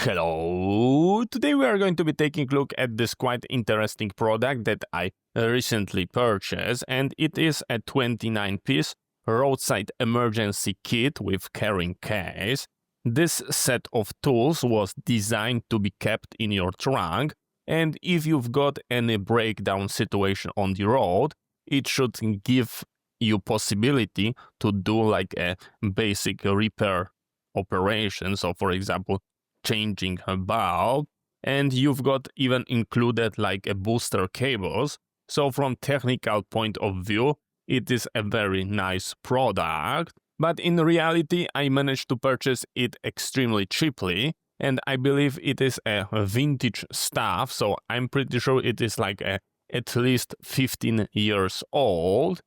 Hello! Today we are going to be taking a look at this quite interesting product that I recently purchased, and it is a 29-piece roadside emergency kit with carrying case. This set of tools was designed to be kept in your trunk, and if you've got any breakdown situation on the road, it should give you possibility to do like a basic repair operation. So for example, changing a bulb, and you've got even included like a booster cables. So from technical point of view, it is a very nice product, but in reality I managed to purchase it extremely cheaply, and I believe it is a vintage stuff, so I'm pretty sure it is like at least 15 years old,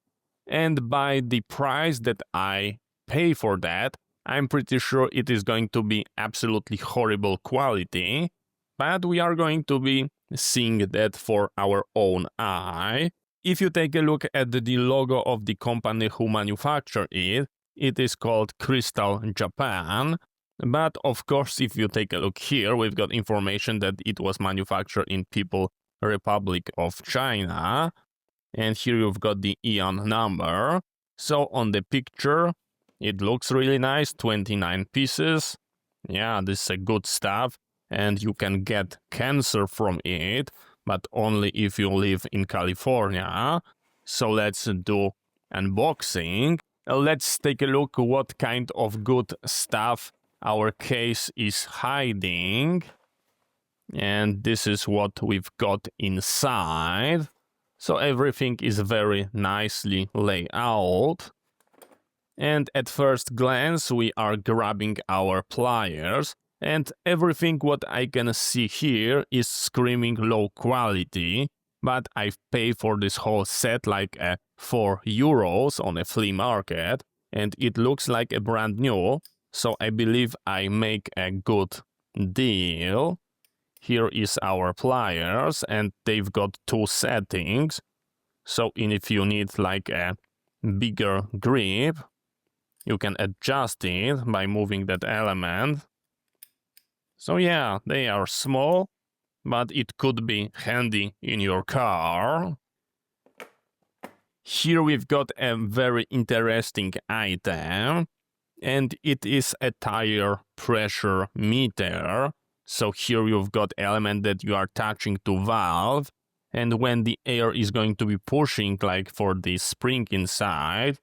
and by the price that I pay for that, I'm pretty sure it is going to be absolutely horrible quality, but we are going to be seeing that for our own eye. If you take a look at the logo of the company who manufactured it, it is called Crystal Japan. But of course, if you take a look here, we've got information that it was manufactured in People Republic of China. And here you've got the EON number. So on the picture, it looks really nice, 29 pieces. Yeah, this is a good stuff. And you can get cancer from it, but only if you live in California. So let's do unboxing. Let's take a look what kind of good stuff our case is hiding. And this is what we've got inside. So everything is very nicely laid out. And at first glance, we are grabbing our pliers, and everything what I can see here is screaming low quality, but I've paid for this whole set like €4 on a flea market, and it looks like a brand new, so I believe I make a good deal. Here is our pliers, and they've got two settings, so if you need like a bigger grip, you can adjust it by moving that element. So yeah, they are small, but it could be handy in your car. Here we've got a very interesting item, and it is a tire pressure meter. So here you've got element that you are touching to valve, and when the air is going to be pushing like for the spring inside,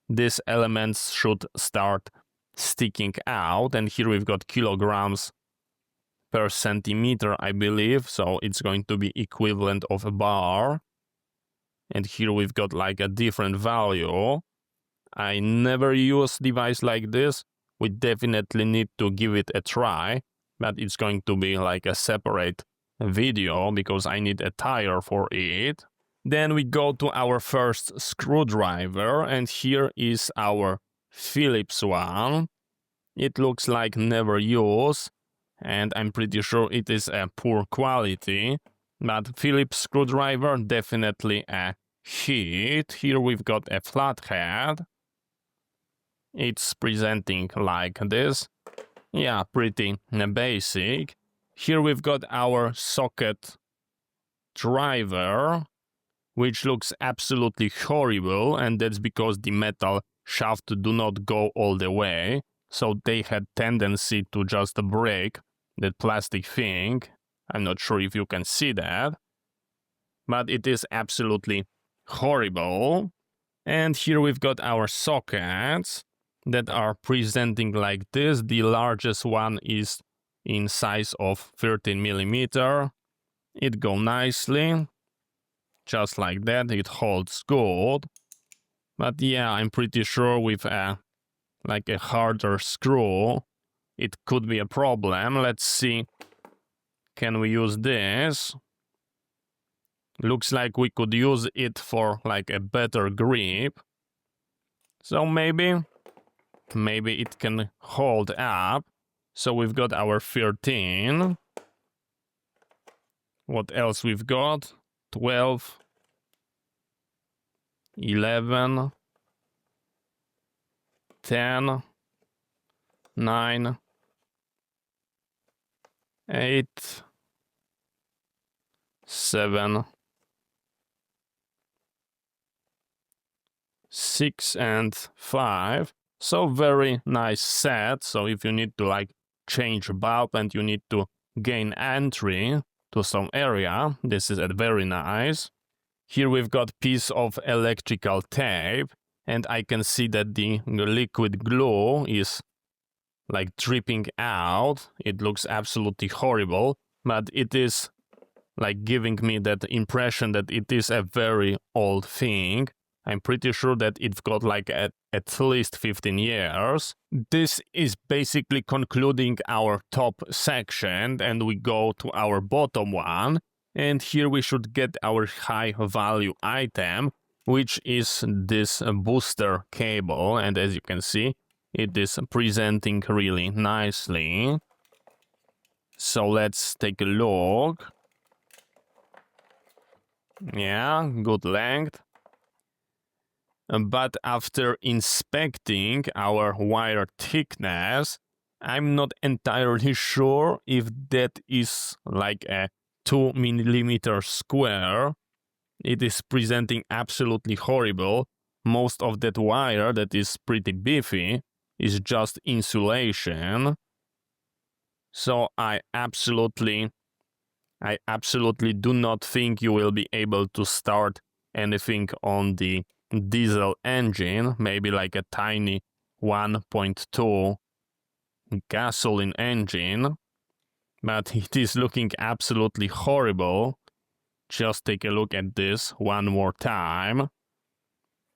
these elements should start sticking out, and here we've got kilograms per centimeter, I believe, so it's going to be equivalent of a bar. And here we've got like a different value. I never use device like this. We definitely need to give it a try, but it's going to be like a separate video because I need a tire for it. Then we go to our first screwdriver, and here is our Phillips one. It looks like never used, and I'm pretty sure it is a poor quality, but Phillips screwdriver definitely a hit. Here we've got a flathead. It's presenting like this. Yeah, pretty basic. Here we've got our socket driver, which looks absolutely horrible, and that's because the metal shaft do not go all the way, so they had tendency to just break that plastic thing. I'm not sure if you can see that, but it is absolutely horrible. And here we've got our sockets that are presenting like this. The largest one is in size of 13 millimeter. It goes nicely. Just like that, it holds good. But yeah, I'm pretty sure with a harder screw, it could be a problem. Let's see. Can we use this? Looks like we could use it for like a better grip. So maybe it can hold up. So we've got our 13. What else we've got? 12. 11, 10, 9, 8, 7, 6, and 5. So very nice set. So if you need to like change bulb and you need to gain entry to some area, this is very nice. Here we've got piece of electrical tape, and I can see that the liquid glue is like dripping out. It looks absolutely horrible, but it is like giving me that impression that it is a very old thing. I'm pretty sure that it's got like at least 15 years. This is basically concluding our top section, and we go to our bottom one. And here we should get our high value item, which is this booster cable. And as you can see, it is presenting really nicely. So let's take a look. Yeah, good length. But after inspecting our wire thickness, I'm not entirely sure if that is like a 2 millimeter square. It is presenting absolutely horrible. Most of that wire that is pretty beefy is just insulation. So I absolutely do not think you will be able to start anything on the diesel engine, maybe like a tiny 1.2 gasoline engine, but it is looking absolutely horrible. Just take a look at this one more time.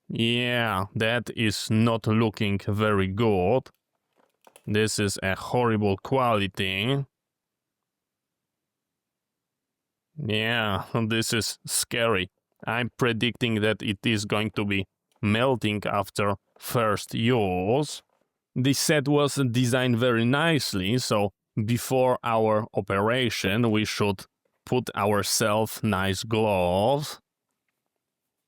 Yeah, that is not looking very good. This is a horrible quality. Yeah, this is scary. I'm predicting that it is going to be melting after first use. This set was designed very nicely, so before our operation we should put ourselves nice gloves.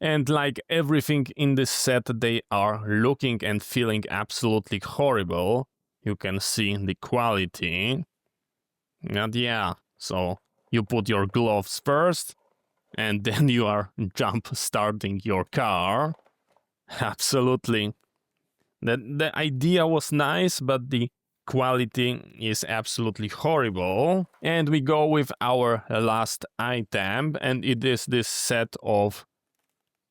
And like everything in this set, they are looking and feeling absolutely horrible. You can see the quality. And yeah, so you put your gloves first, and then you are jump starting your car. Absolutely. The idea was nice, but the quality is absolutely horrible. And we go with our last item, and it is this set of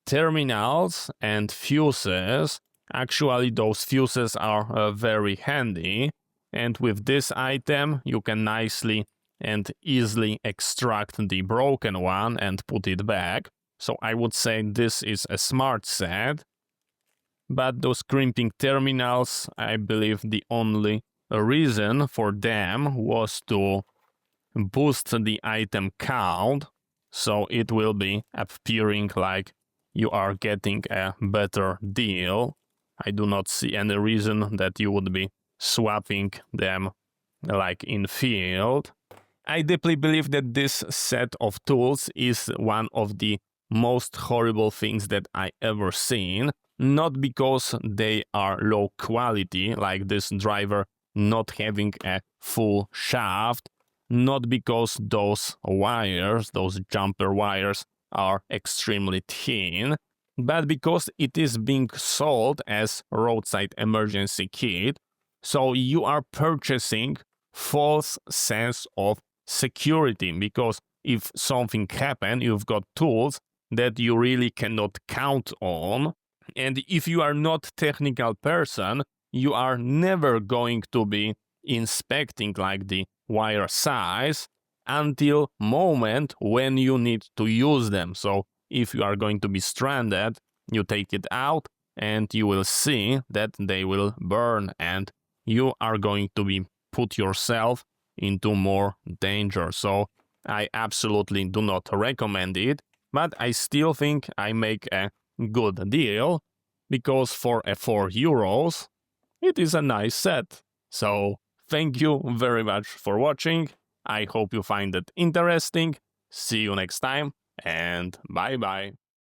terminals and fuses. Actually, those fuses are very handy. And with this item, you can nicely and easily extract the broken one and put it back. So I would say this is a smart set. But those crimping terminals, I believe the only reason for them was to boost the item count, so it will be appearing like you are getting a better deal. I do not see any reason that you would be swapping them like in field. I deeply believe that this set of tools is one of the most horrible things that I ever seen. Not because they are low quality, like this driver not having a full shaft, not because those wires, those jumper wires, are extremely thin, but because it is being sold as roadside emergency kit, so you are purchasing false sense of security, because if something happens, you've got tools that you really cannot count on. And if you are not technical person, you are never going to be inspecting like the wire size until moment when you need to use them. So if you are going to be stranded, you take it out and you will see that they will burn, and you are going to be put yourself into more danger. So I absolutely do not recommend it, but I still think I make a good deal, because for a 4 euros, it is a nice set. So thank you very much for watching. I hope you find it interesting. See you next time, and bye bye.